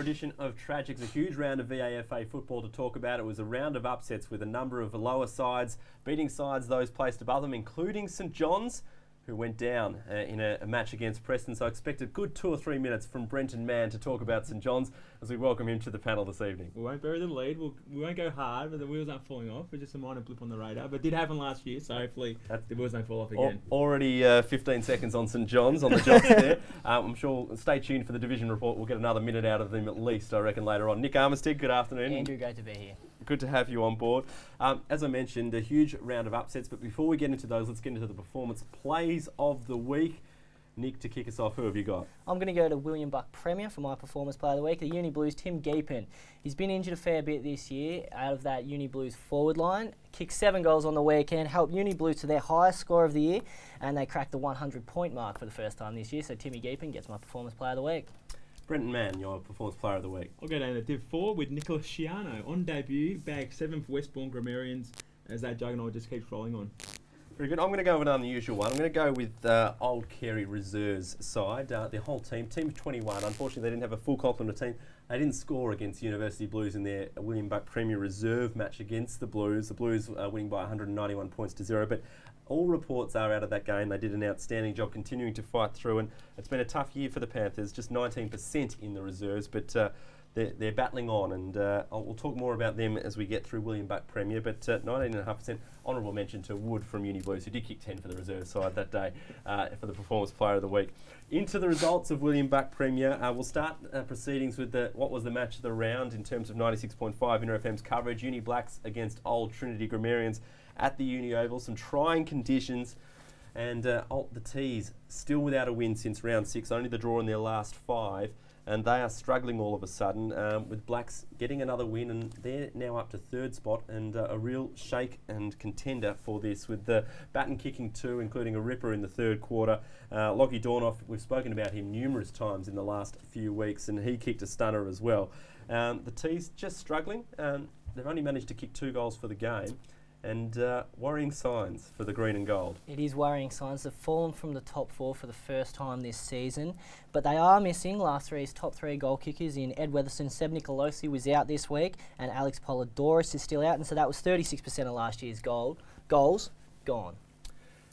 edition of Tragics, a huge round of VAFA football to talk about. It was a round of upsets with a number of lower sides beating sides those placed above them, including St John's, who went down in a match against Preston. So I expect a good 2 or 3 minutes from Brenton Mann to talk about St John's as we welcome him to the panel this evening. We won't bury the lead. We won't go hard, but the wheels aren't falling off. It's just a minor blip on the radar. But it did happen last year, so hopefully the wheels don't fall off again. Already 15 seconds on St John's on the jobs there. I'm sure, stay tuned for the division report. We'll get another minute out of them at least, I reckon, later on. Nick Armistead, good afternoon. Andrew, great to be here. Good to have you on board. As I mentioned, a huge round of upsets, but before we get into those, let's get into the performance plays of the week. Nick, to kick us off, who have you got? I'm going to go to William Buck Premier for my performance player of the week. The Uni Blues, Tim Geepen. He's been injured a fair bit this year out of that Uni Blues forward line. Kicked 7 goals on the weekend, helped Uni Blues to their highest score of the year, and they cracked the 100-point mark for the first time this year. So Timmy Geepen gets my performance player of the week. Brenton Mann, your performance player of the week. I'll go down to Div 4 with Nicholas Sciano. On debut, bagged 7 for Westbourne Grammarians as that juggernaut just keeps rolling on. Very good. I'm going to go with an unusual one. I'm going to go with Old Carey Reserves side. The whole team of 21. Unfortunately, they didn't have a full complement of team. They didn't score against University Blues in their William Buck Premier Reserve match against the Blues. The Blues winning by 191 points to 0. But all reports are out of that game. They did an outstanding job continuing to fight through, and it's been a tough year for the Panthers. Just 19% in the reserves, but they're battling on, and we'll talk more about them as we get through William Buck Premier, but 19.5%. Honourable mention to Wood from Uni Blues, who did kick 10 for the reserve side that day for the performance player of the week. Into the results of William Buck Premier, we'll start proceedings with what was the match of the round in terms of 96.5 Inter FM's coverage. Uni Blacks against Old Trinity Grammarians at the Uni Oval. Some trying conditions, and the Tees still without a win since round 6, only the draw in their last 5. And they are struggling all of a sudden, with Blacks getting another win, and they're now up to 3rd spot, and a real shake and contender for this, with Batten kicking 2, including a ripper in the 3rd quarter. Lockie Dornoff, we've spoken about him numerous times in the last few weeks, and he kicked a stunner as well. The Tees just struggling. They've only managed to kick 2 goals for the game. And worrying signs for the green and gold. It is worrying signs. They've fallen from the top 4 for the first time this season, but they are missing last 3's top 3 goal kickers in Ed Weatherson. Seb Nicolosi was out this week, and Alex Polidoris is still out, and so that was 36% of last year's goals gone.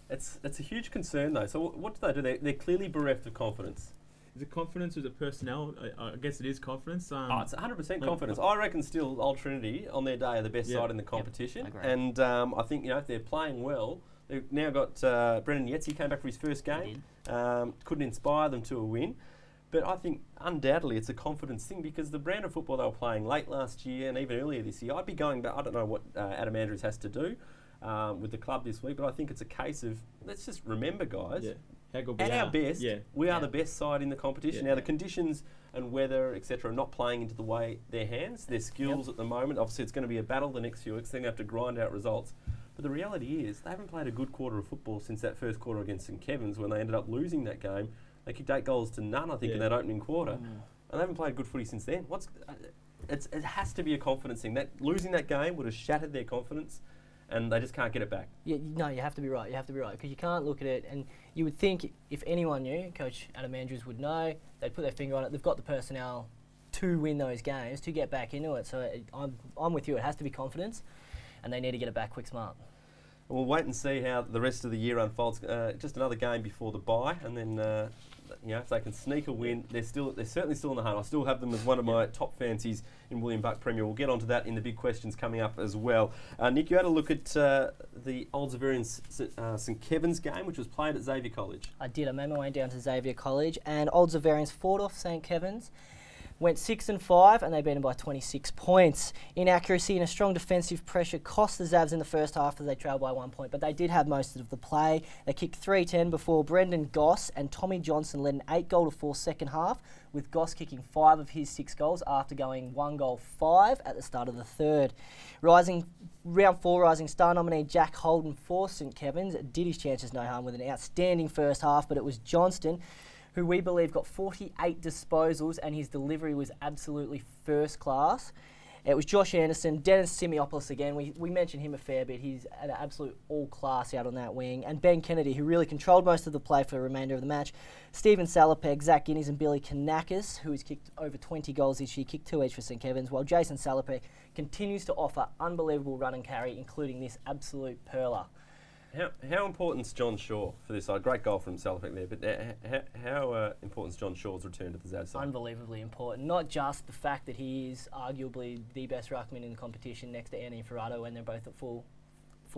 It's a huge concern though. So what do? They're clearly bereft of confidence. Is it confidence or is it personnel? I guess it is confidence. It's 100% confidence. I reckon still Old Trinity on their day are the best side in the competition. Yep, and I think if they're playing well, they've now got Brendan Yetzi came back for his first game. Couldn't inspire them to a win. But I think undoubtedly it's a confidence thing, because the brand of football they were playing late last year and even earlier this year, I'd be going back. I don't know what Adam Andrews has to do with the club this week, but I think it's a case of, let's just remember, guys, at our best, we are the best side in the competition. Now, the conditions and weather, etc., are not playing into the way their hands, their skills at the moment. Obviously, it's going to be a battle the next few weeks. They're going to have to grind out results. But the reality is they haven't played a good quarter of football since that first quarter against St Kevin's, when they ended up losing that game. They kicked 8 goals to none, I think, in that opening quarter. And they haven't played good footy since then. It has to be a confidence thing. Losing that game would have shattered their confidence, and they just can't get it back. Yeah, no, you have to be right. You have to be right, because you can't look at it, and you would think if anyone knew, Coach Adam Andrews would know. They'd put their finger on it. They've got the personnel to win those games, to get back into it. So I'm with you. It has to be confidence, and they need to get it back quick, smart. We'll wait and see how the rest of the year unfolds. Just another game before the bye, and then if they can sneak a win, they're certainly still in the hunt. I still have them as one of my top fancies in William Buck Premier. We'll get onto that in the big questions coming up as well. Nick, you had a look at the Old Xaverian St Kevin's game, which was played at Xavier College. I did. I made my way down to Xavier College, and Old Xaverians fought off St Kevin's. Went 6-5, and they beat them by 26 points. Inaccuracy and a strong defensive pressure cost the Zavs in the first half as they trailed by 1 point, but they did have most of the play. They kicked 3-10 before Brendan Goss and Tommy Johnson led an 8-goal-4 second half, with Goss kicking 5 of his 6 goals after going 1-5 at the start of the 3rd. Round 4 rising star nominee Jack Holden for St Kevin's did his chances no harm with an outstanding first half, but it was Johnston who we believe got 48 disposals, and his delivery was absolutely first class. It was Josh Anderson, Dennis Simiopoulos again. We mentioned him a fair bit. He's an absolute all-class out on that wing. And Ben Kennedy, who really controlled most of the play for the remainder of the match. Stephen Salopek, Zach Guinness and Billy Kanakis, who has kicked over 20 goals this year, kicked 2 each for St Kevin's, while Jason Salopek continues to offer unbelievable run and carry, including this absolute perler. How important is John Shaw for this side? Great goal from Salopek there, but how important is John Shaw's return to the Zaz side? Unbelievably important. Not just the fact that he is arguably the best ruckman in the competition next to Anthony Ferrato when they're both at full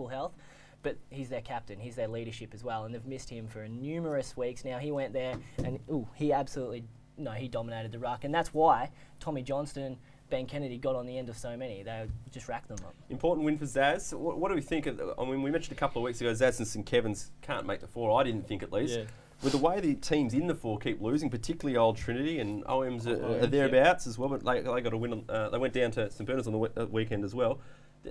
health, but he's their captain, he's their leadership as well, and they've missed him for numerous weeks now. He went there and he dominated the ruck, and that's why Tommy Johnston, Ben Kennedy got on the end of so many. They just racked them up. Important win for Zaz. What do we think of, I mean, we mentioned a couple of weeks ago Zaz and St Kevin's can't make the 4. I didn't think, at least. Yeah. With the way the teams in the 4 keep losing, particularly Old Trinity and OMs are thereabouts as well, but they got a win. They went down to St Bernard's on the weekend as well.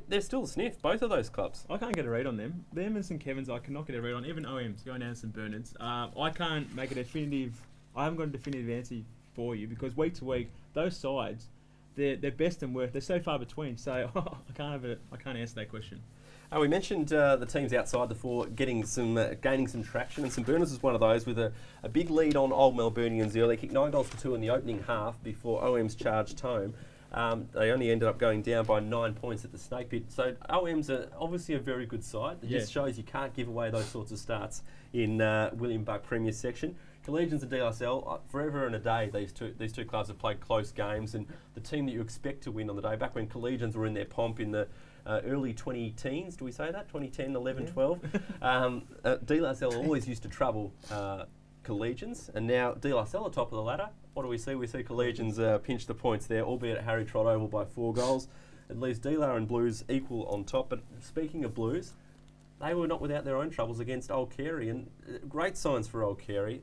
They're still a sniff, both of those clubs. I can't get a read on them. Them and St Kevin's, I cannot get a read on. Even OMs going down to St Bernard's. I can't make a definitive. I haven't got a definitive answer for you because week to week, those sides, they're best and worst. They're so far between. So I can't answer that question. We mentioned the teams outside the 4 gaining some traction, and St Bernard's was one of those with a big lead on Old Melburnians early. Kicked 9 goals for 2 in the opening half before OMs charged home. They only ended up going down by 9 points at the Snake Pit. So OMs are obviously a very good side. It just shows you can't give away those sorts of starts in William Buck Premier section. Collegians and DSL, forever and a day, these two clubs have played close games, and the team that you expect to win on the day, back when Collegians were in their pomp in the early 2010s, do we say that? 2010, 11, 12? DSL always used to trouble Collegians, and now DSL are top of the ladder. What do we see? We see Collegians pinch the points there, albeit at Harry Trott Oval by 4 goals. It leaves DLAR and Blues equal on top. But speaking of Blues, they were not without their own troubles against Old Carey, and great signs for Old Carey,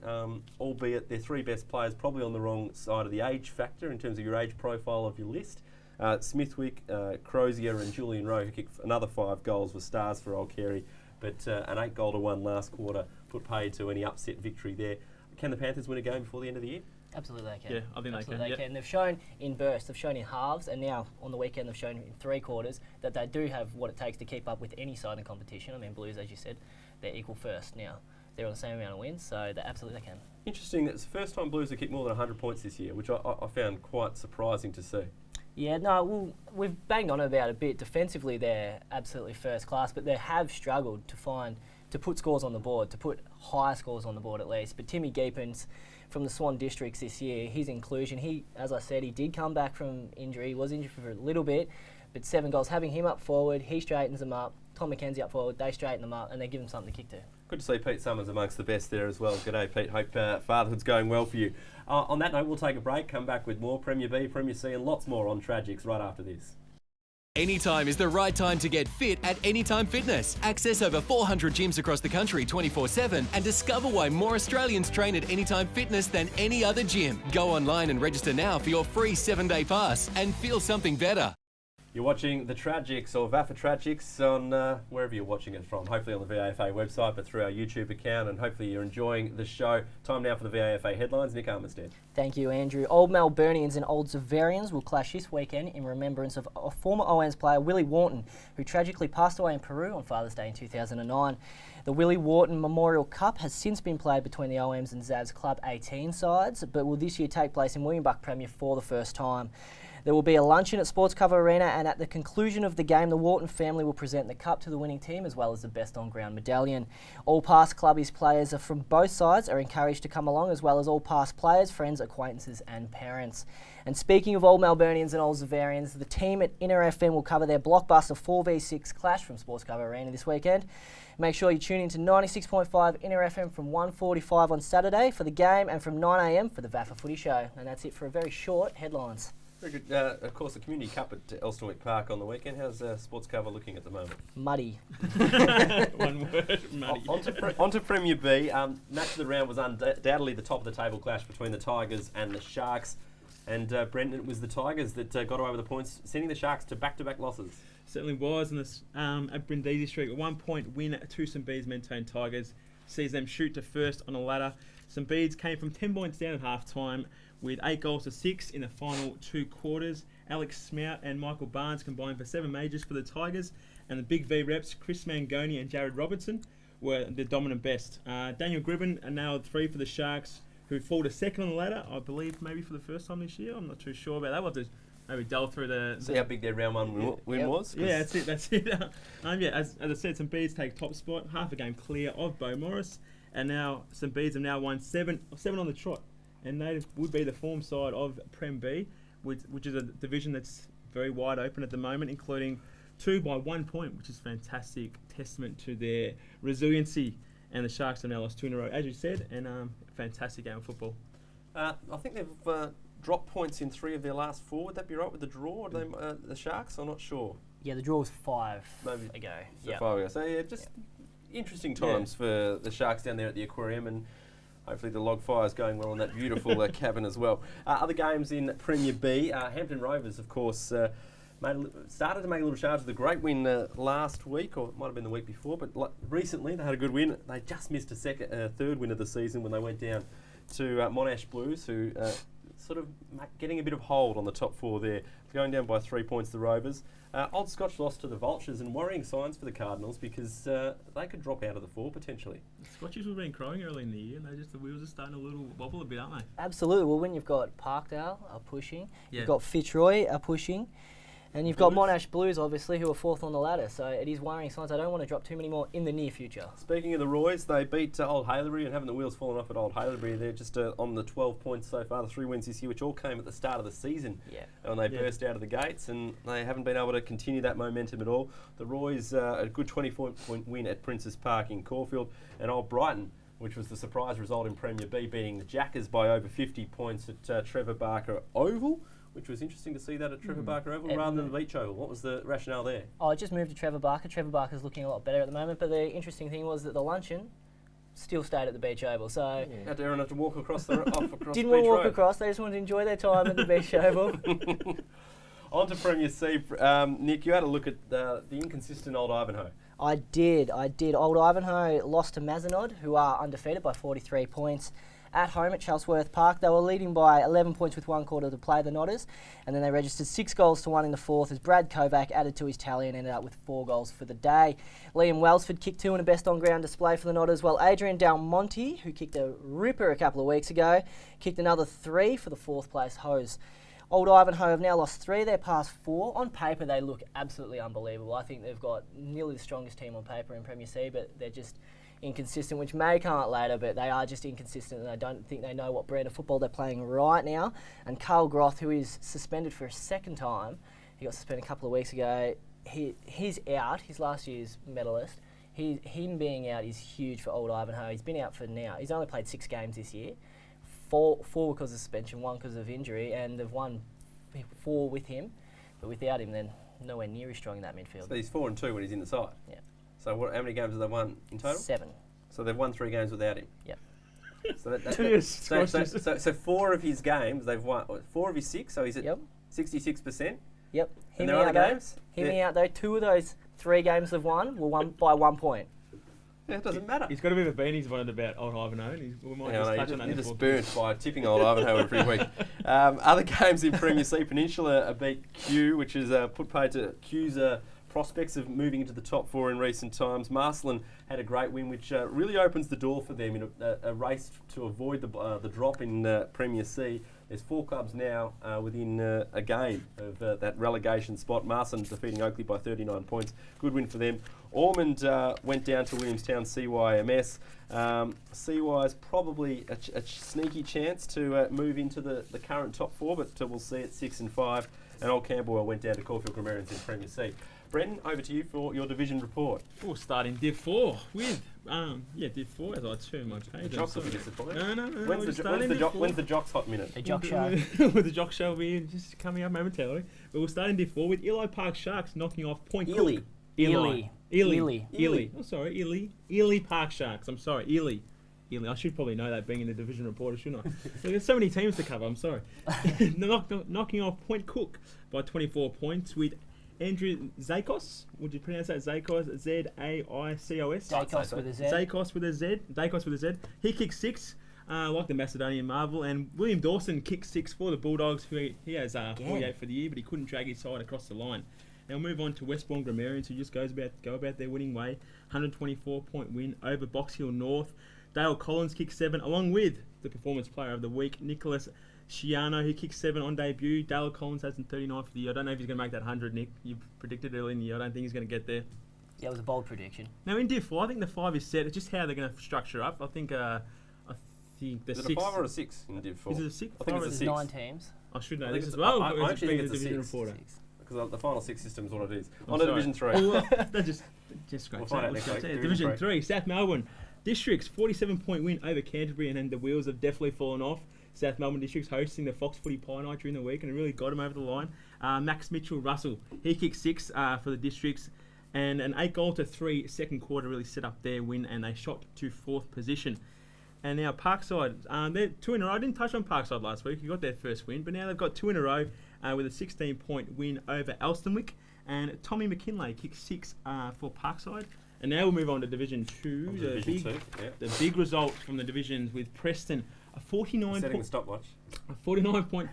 albeit their 3 best players probably on the wrong side of the age factor in terms of your age profile of your list. Smithwick, Crozier and Julian Rowe, who kicked another 5 goals, were stars for Old Carey, but an 8-goal-1 last quarter put paid to any upset victory there. Can the Panthers win a game before the end of the year? Absolutely they can. Yeah, I think Absolutely they can. They've shown in bursts, they've shown in halves, and now on the weekend they've shown in 3 quarters that they do have what it takes to keep up with any side in competition. I mean, Blues, as you said, they're equal first now. They're on the same amount of wins, so they absolutely can. Interesting, that's the first time Blues have kicked more than 100 points this year, which I found quite surprising to see. Yeah, no, well, we've banged on about it a bit. Defensively, they're absolutely first class, but they have struggled to put scores on the board, to put higher scores on the board at least. But Timmy Geepens from the Swan Districts this year, his inclusion, as I said, he did come back from injury. He was injured for a little bit, but 7 goals. Having him up forward, he straightens them up. Tom McKenzie up forward, they straighten them up, and they give him something to kick to. Good to see Pete Summers amongst the best there as well. G'day, Pete. Hope fatherhood's going well for you. On that note, we'll take a break, come back with more Premier B, Premier C, and lots more on Tragics right after this. Anytime is the right time to get fit at Anytime Fitness. Access over 400 gyms across the country 24/7 and discover why more Australians train at Anytime Fitness than any other gym. Go online and register now for your free 7-day pass and feel something better. You're watching the Tragics, or VAFA Tragics, on wherever you're watching it from. Hopefully on the VAFA website, but through our YouTube account, and hopefully you're enjoying the show. Time now for the VAFA headlines. Nick Armistead. Thank you, Andrew. Old Melburnians and Old Zavarians will clash this weekend in remembrance of a former OANS player, Willie Wharton, who tragically passed away in Peru on Father's Day in 2009. The Willie Wharton Memorial Cup has since been played between the OAMs and Zav's Club 18 sides, but will this year take place in William Buck Premier for the first time. There will be a luncheon at Sports Cover Arena, and at the conclusion of the game, the Wharton family will present the cup to the winning team as well as the best on-ground medallion. All past clubbies players from both sides are encouraged to come along, as well as all past players, friends, acquaintances and parents. And speaking of Old Melburnians and Old Zavarians, the team at Inner FM will cover their blockbuster 4v6 clash from Sports Cover Arena this weekend. Make sure you tune in to 96.5 Inner FM from 1:45 on Saturday for the game and from 9 a.m. for the VAFA Footy Show. And that's it for a very short headlines. Very good. Of course, the Community Cup at Elstonwick Park on the weekend. How's Sports Cover looking at the moment? Muddy. One word, muddy. Onto Premier B. Match of the round was undoubtedly the top of the table clash between the Tigers and the Sharks. And Brendan, it was the Tigers that got away with the points, sending the Sharks to back-to-back losses. Certainly was. And this at Brindisi Street, a 1-point win to St Bede's Mentone Tigers sees them shoot to first on a ladder. St Bede's came from 10 points down at half-time with 8 goals to 6 in the final 2 quarters, Alex Smout and Michael Barnes combined for 7 majors for the Tigers, and the big V reps, Chris Mangoni and Jared Robertson, were the dominant best. Daniel Gribben nailed 3 for the Sharks, who fall to second on the ladder, I believe maybe for the first time this year. I'm not too sure about that. We'll have to maybe delve through the... See how big their round 1 win was? Yeah, that's it. As I said, St Bede's take top spot, half a game clear of Bo Morris, and now St Bede's have now won 7 on the trot, and they would be the form side of Prem B, which is a division that's very wide open at the moment, including 2 by 1 point, which is fantastic testament to their resiliency. And the Sharks have now lost 2 in a row, as you said, and fantastic game of football. I think they've dropped points in 3 of their last 4. Would that be right with the draw? Or the Sharks? I'm not sure. Yeah, the draw was 5 Maybe ago. So 5 ago. So yeah, just interesting times for the Sharks down there at the aquarium, and hopefully the log fire is going well in that beautiful cabin as well. Other games in Premier B, Hampton Rovers, of course, started to make a little charge with a great win last week, or it might have been the week before, but recently they had a good win. They just missed a third win of the season when they went down to Monash Blues, who sort of getting a bit of hold on the top 4 there, going down by 3 points, the Rovers. Old Scotch lost to the Vultures, and worrying signs for the Cardinals because they could drop out of the 4 potentially. The Scotchies have been crowing early in the year, and the wheels are starting a little wobble a bit, aren't they? Absolutely. Well, when you've got Parkdale are pushing, Yeah. you've got Fitzroy are pushing, and you've got Monash Blues, obviously, who are 4th on the ladder. So it is worrying signs. I don't want to drop too many more in the near future. Speaking of the Roys, they beat Old Haileybury, and having the wheels fallen off at Old Haileybury, they're just on the 12 points so far, the 3 wins this year, which all came at the start of the season. Yeah. When they burst out of the gates, and they haven't been able to continue that momentum at all. The Roys, a good 24-point win at Princes Park in Caulfield, and Old Brighton, which was the surprise result in Premier B, beating the Jackers by over 50 points at Trevor Barker Oval, which was interesting to see that at Trevor Barker Oval rather than the Beach Oval. What was the rationale there? I just moved to Trevor Barker. Trevor Barker's looking a lot better at the moment, but the interesting thing was that the luncheon still stayed at the Beach Oval. So Had Aaron have to walk across didn't want Beach to walk Road. across. They just wanted to enjoy their time at the Beach Oval. On to Premier C. Nick, you had a look at the inconsistent Old Ivanhoe. I did. Old Ivanhoe lost to Mazenod, who are undefeated by 43 points. At home at Charlesworth Park, they were leading by 11 points with 1 quarter to play, the Nodders, and then they registered 6 goals to 1 in the 4th as Brad Kovac added to his tally and ended up with 4 goals for the day. Liam Welsford kicked 2 in a best on-ground display for the Nodders, while Adrian Dalmonte, who kicked a ripper a couple of weeks ago, kicked another 3 for the 4th place Hose. Old Ivanhoe have now lost 3 of their past 4. On paper, they look absolutely unbelievable. I think they've got nearly the strongest team on paper in Premier C, but they're just inconsistent, which may come out later, but they are just inconsistent, and I don't think they know what brand of football they're playing right now. And Carl Groth, who is suspended for a 2nd time, he got suspended a couple of weeks ago, he's out, he's last year's medalist. Him being out is huge for Old Ivanhoe. He's been out for now. He's only played 6 games this year, 4 because of suspension, 1 because of injury, and they've won 4 with him, but without him, then nowhere near as strong in that midfield. So he's 4-2 when he's in the side. Yeah. So how many games have they won in total? 7. So they've won 3 games without him. Yep. So 4 of his games they've won. 4 of his 6. So he's at 66%. Yep. And their other games? Hear me out though. 2 of those 3 games they've won were won by 1 point. Yeah, it doesn't matter. He's got a bit of a beanie's wondered about Old Ivanhoe, and we might just touch on that. You're just burnt by tipping Old Ivanhoe every week. Other games in Premier C, Peninsula beat Kew, which is put paid to Kew's prospects of moving into the top 4 in recent times. Marsland had a great win, which really opens the door for them in a race to avoid the drop in Premier C. There's 4 clubs now within a game of that relegation spot. Marsland defeating Oakley by 39 points. Good win for them. Ormond went down to Williamstown CYMS. CY's probably a sneaky chance to move into the current top 4, but we'll see at 6 and 5. And Old Camberwell went down to Caulfield Grammarians in Premier C. Brendan, over to you for your division report. We'll start in Div 4 with, Div 4 as I turn my page. The Jocks will be disappointed. No. When's the Jocks hot minute? The Jock Show. With the Jock Show will be just coming up momentarily. But we'll start in Div 4 with Ely Park Sharks knocking off Point Cook. Ely. Oh, sorry, Ely Park Sharks. I'm sorry, Ely. I should probably know that being in the division reporter, shouldn't I? There's so many teams to cover, I'm sorry. Knocking off Point Cook by 24 points with Andrew Zakos. Would you pronounce that Zakos? Z-A-I-C-O-S? Zakos with a Z. Zakos with a Z. He kicked 6. like the Macedonian Marvel. And William Dawson kicked 6 for the Bulldogs, who he has 48 for the year, but he couldn't drag his side across the line. Now we'll move on to Westbourne Grammarians, who just go about their winning way. 124-point win over Box Hill North. Dale Collins kicked 7, along with the Performance Player of the Week, Nicholas Sciano, who kicked 7 on debut. Dale Collins has 39 for the year. I don't know if he's going to make that 100, Nick. You predicted early in the year. I don't think he's going to get there. Yeah, it was a bold prediction. Now in Div 4, I think the 5 is set. It's just how they're going to structure up. I think the Is 6... it a 5 or a 6 in Div 4? Is it a 6? I think it's a There's 6. 9 teams. I should know I this think as well. I because actually being think a it's a division 6. reporter. Because the final 6 system is what it is. I'm On to sorry. Division 3. Oh, that just scratch We'll find out that. next Let's week. go. Division Division 3, South Melbourne Districts, 47-point win over Canterbury, and then the wheels have definitely fallen off. South Melbourne Districts hosting the Fox Footy Pie Night during the week, and it really got him over the line. Max Mitchell-Russell, he kicked 6 for the Districts, and an 8-3 second quarter really set up their win, and they shot to 4th position. And now Parkside, they're 2 in a row. I didn't touch on Parkside last week. You got their first win, but now they've got 2 in a row with a 16-point win over Elstonwick. And Tommy McKinlay kicked 6 for Parkside. And now we'll move on to Division 2. The big result from the divisions with Preston, a 49-point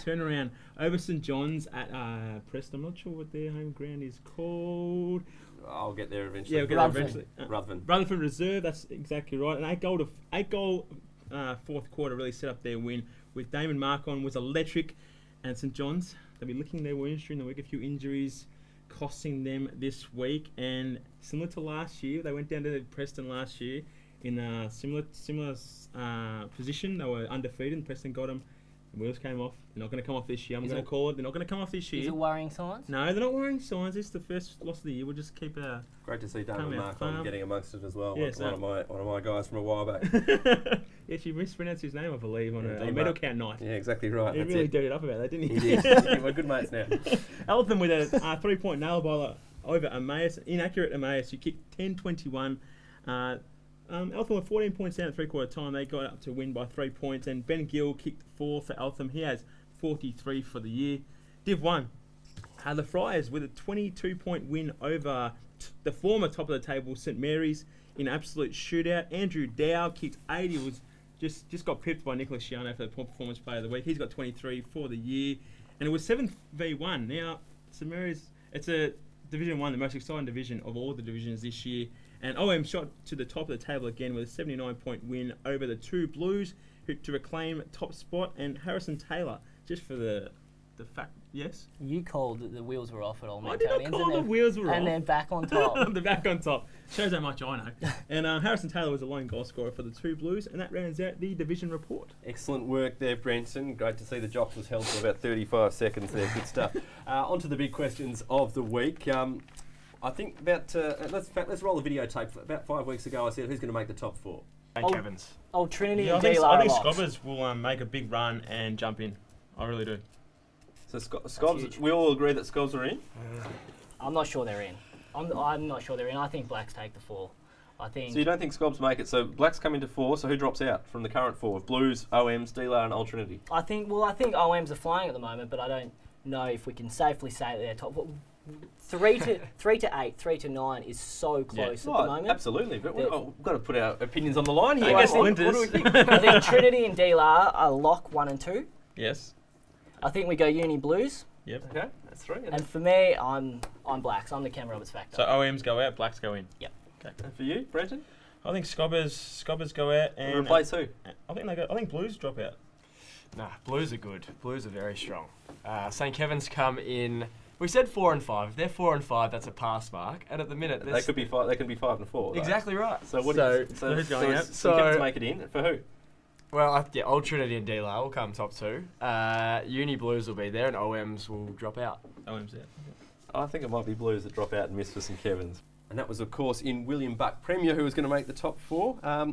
turnaround over St John's at Preston. I'm not sure what their home ground is called. I'll get there eventually. Yeah, we'll get there eventually. Ruthven. Rutherford Reserve, that's exactly right. An 8-goal fourth quarter really set up their win, with Damon Markon was electric, and St John's, they'll be licking their wounds during the week. A few injuries costing them this week, and similar to last year, they went down to Preston last year in a similar position. They were undefeated, and Preston got them. The wheels came off. They're not going to come off this year. I'm going to call it. They're not going to come off this year. Is it worrying signs? No, they're not worrying signs. It's the first loss of the year. We'll just keep a... Great to see David Markon getting amongst it as well. Yes, one of my guys from a while back. Yeah, she mispronounced his name, I believe, on a medal count night. Yeah, exactly right. He really dirtied up about that, didn't he? He did. We're good mates now. Eltham with a 3-point nail bowler over Emmaus. Inaccurate Emmaus, who kicked 10-21. Eltham were 14 points down at 3-quarter time. They got up to win by 3 points. And Ben Gill kicked 4 for Eltham. He has 43 for the year. Div 1. The Friars with a 22-point win over the former top of the table, St Mary's, in absolute shootout. Andrew Dow kicked 8. He was just got pipped by Nicholas Sciano for the Performance Player of the Week. He's got 23 for the year. And it was 7v1. Now, St Mary's, it's a Division 1, the most exciting division of all the divisions this year. And OM shot to the top of the table again with a 79-point win over the 2 Blues to reclaim top spot. And Harrison Taylor, just for the fact, yes? You called that the wheels were off at all, I did not call the wheels were off. And then back on top. They're back on top. Shows how much I know. And Harrison Taylor was a lone goal scorer for the 2 Blues, and that rounds out the division report. Excellent work there, Brenton. Great to see the Jocks was held for about 35 seconds there. Good stuff. On to the big questions of the week. I think about, let's roll the videotape. About 5 weeks ago, I said, who's going to make the top 4? Kevin's. Old Trinity Yeah, and I think D-Lar Scobbers will make a big run and jump in. I really do. So Scobbs, we all agree that Scobbs are in? I'm not sure they're in. I'm not sure they're in. I think Blacks take the 4. I think. So you don't think Scobbs make it? So Blacks come into 4. So who drops out from the current 4? Blues, OMs, D-Lar, and Old Trinity. I think OMs are flying at the moment, but I don't know if we can safely say that they're top. 3 to 8, 3 to 9 is so close at the moment. Absolutely, but we've got to put our opinions on the line here. I guess what do we think? I think Trinity and D-Lar are lock 1 and 2. Yes. I think we go Uni Blues. Yep. Okay, that's 3. And for me, I'm Blacks. I'm the Cam Roberts factor. So OMs go out, Blacks go in. Yep. Okay. And for you, Brenton? I think Scobbers go out and replace who? I think Blues drop out. Nah, Blues are good. Blues are very strong. St Kevin's come in. We said 4 and 5. If they're 4 and 5, that's a pass mark. And at the minute, They could be 5. They can be 5 and 4. Though. Exactly right. So what? So who's going out? So make it in for who? Well, Old Trinity and D-Lar will come top 2. Uni Blues will be there, and OMs will drop out. OMs out. I think it might be Blues that drop out and miss for St Kevin's. And that was, of course, in William Buck Premier, who was going to make the top 4. I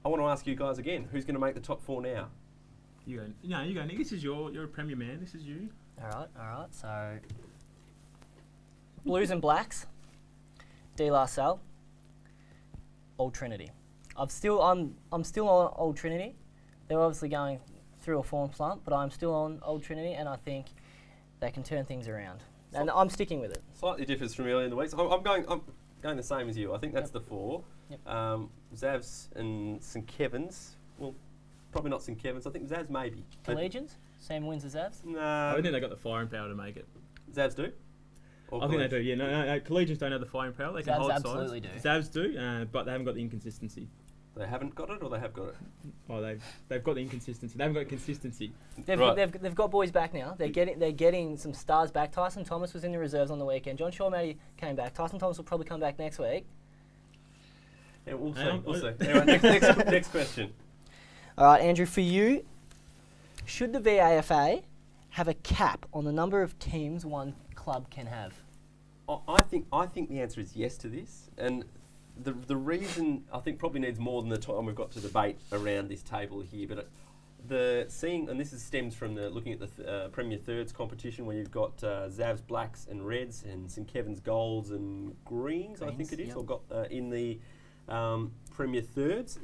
want to ask you guys again, who's going to make the top 4 now? You go. No, you go, Nick. This is you're a Premier man. This is you. All right. So Blues and Blacks, D-Lar Sal, Old Trinity. I'm still on Old Trinity. They're obviously going through a form slump, but I'm still on Old Trinity, and I think they can turn things around. And I'm sticking with it. Slightly differs from earlier in the week. So I'm going the same as you. I think that's the 4. Yep. Zavs and St Kevin's. Well, Probably not St Kevin's. I think Zavs maybe. But Collegians? Same wins as Zavs? no, I don't think they got the firing power to make it. Zavs do. Or I think they Collegians? do. Yeah, no, Collegians don't have the firing power. They can Zavs hold absolutely sides. do. Zavs do, but they haven't got the inconsistency. They haven't got it, or they have got it. Oh, they've got the inconsistency. They haven't got consistency. Right. They've got boys back now. They're getting some stars back. Tyson Thomas was in the reserves on the weekend. John Shawmady came back. Tyson Thomas will probably come back next week. Yeah, we'll see. Um, We'll see. Anyway, next question. All right, Andrew, for you, should the VAFA have a cap on the number of teams one club can have? I think the answer is yes to this, and the reason I think probably needs more than the time we've got to debate around this table here, but and this stems from looking at the Premier Thirds competition where you've got Zavs Blacks and Reds and St Kevin's Golds and Greens, I think it is, yep. or got in the Premier Thirds.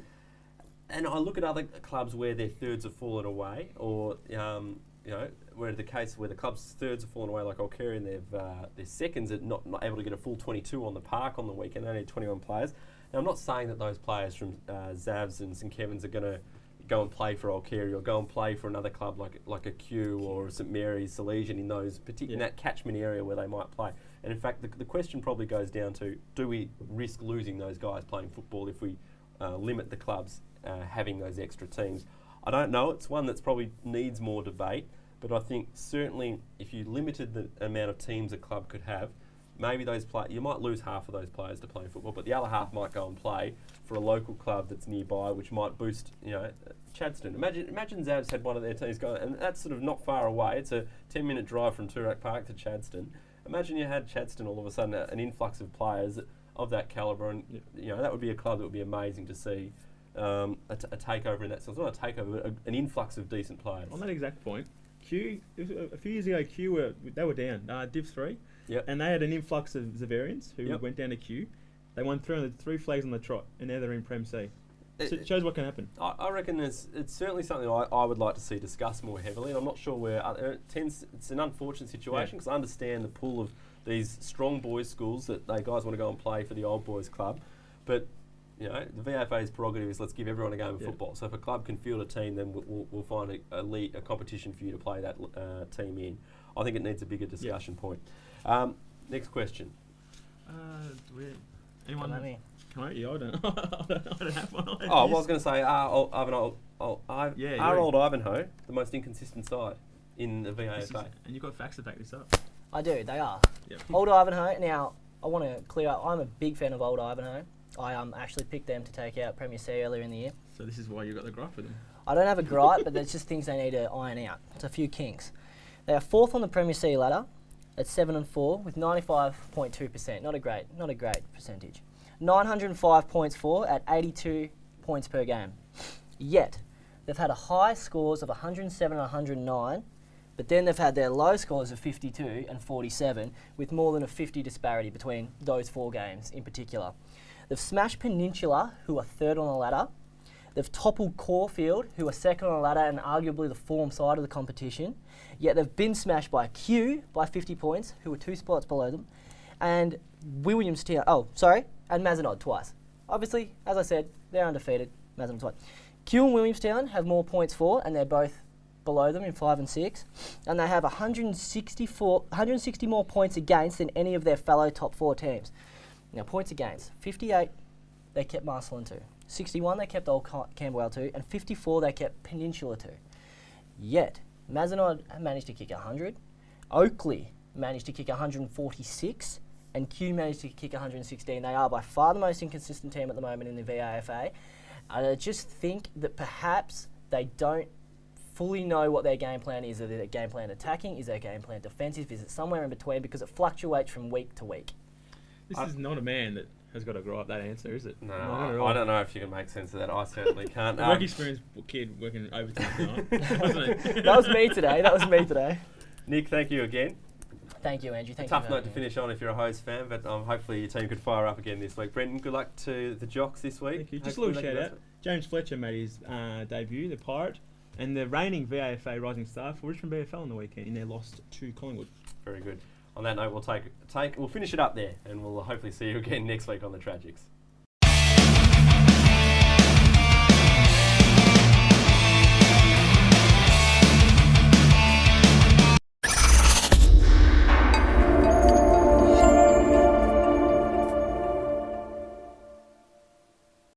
And I look at other clubs where their thirds have fallen away, or where the case where the club's thirds have fallen away, like Alkeri, and their seconds are not able to get a full 22 on the park on the weekend. They only need 21 players. Now, I'm not saying that those players from Zavs and St Kevin's are going to go and play for Alkeri or go and play for another club like a Kew or St Mary's, Salesian in those in that catchment area where they might play. And in fact, the question probably goes down to: do we risk losing those guys playing football if we limit the clubs having those extra teams? I don't know. It's one that's probably needs more debate. But I think certainly if you limited the amount of teams a club could have, maybe you might lose half of those players to play football, but the other half might go and play for a local club that's nearby, which might boost, Chadstone. Imagine Zavs had one of their teams going, and that's sort of not far away. It's a 10-minute drive from Toorak Park to Chadstone. Imagine you had Chadstone all of a sudden, an influx of players of that calibre, and that would be a club that would be amazing to see. A takeover in that sense, not a takeover, but an influx of decent players. On that exact point, Q, a few years ago, Q were down, Div 3, and they had an influx of Zavarians who went down to Q. They won three flags on the trot, and now they're in Prem C. It shows what can happen. I reckon it's certainly something I would like to see discussed more heavily, and I'm not sure where it's an unfortunate situation because I understand the pull of these strong boys schools that they guys want to go and play for the old boys club, but the VAFA's prerogative is let's give everyone a game of football. So if a club can field a team, then we'll find a competition for you to play that team in. I think it needs a bigger discussion point. Next question. Anyone? Can I? Yeah, I don't. I don't have one. I was going to say, are old Ivanhoe the most inconsistent side in the VAFA? And you've got facts to back this up. I do, they are. Yep. Old Ivanhoe, now, I want to clear up, I'm a big fan of Old Ivanhoe. I actually picked them to take out Premier C earlier in the year. So this is why you got the gripe with them? I don't have a gripe, but there's just things they need to iron out. It's a few kinks. They are fourth on the Premier C ladder at 7-4 with 95.2%. Not a great percentage. 905 points for at 82 points per game. Yet, they've had a high scores of 107 and 109, but then they've had their low scores of 52 and 47 with more than a 50 disparity between those four games in particular. They've smashed Peninsula, who are third on the ladder. They've toppled Caulfield, who are second on the ladder and arguably the form side of the competition. Yet they've been smashed by Kew by 50 points, who are 2 spots below them, and Williamstown, and Mazenod twice. Obviously, as I said, they're undefeated, Mazenod twice. Kew and Williamstown have more points for, and they're both below them in 5 and 6, and they have 160 more points against than any of their fellow top 4 teams. Now, points against. 58, they kept Marcelin 2. 61, they kept Old Camberwell 2. And 54, they kept Peninsula 2. Yet, Mazenod managed to kick 100. Oakley managed to kick 146. And Kew managed to kick 116. They are by far the most inconsistent team at the moment in the VAFA. I just think that perhaps they don't fully know what their game plan is. Is their game plan attacking? Is their game plan defensive? Is it somewhere in between? Because it fluctuates from week to week. This is not a man that has got to grow up that answer, is it? No, I don't know if you can make sense of that. I certainly can't. Work experience kid working overtime tonight, wasn't it? That was me today. Nick, thank you again. Thank you, Andrew. Thank Tough you. note to finish on if you're a host fan, but hopefully your team could fire up again this week. Brendan, good luck to the Jocks this week. Thank you. Just a little shout out. James Fletcher made his debut, the Pirate, and the reigning VAFA Rising Star for Richmond BFL on the weekend in their loss to Collingwood. Very good. On that note, we'll finish it up there, and we'll hopefully see you again next week on the Tragics.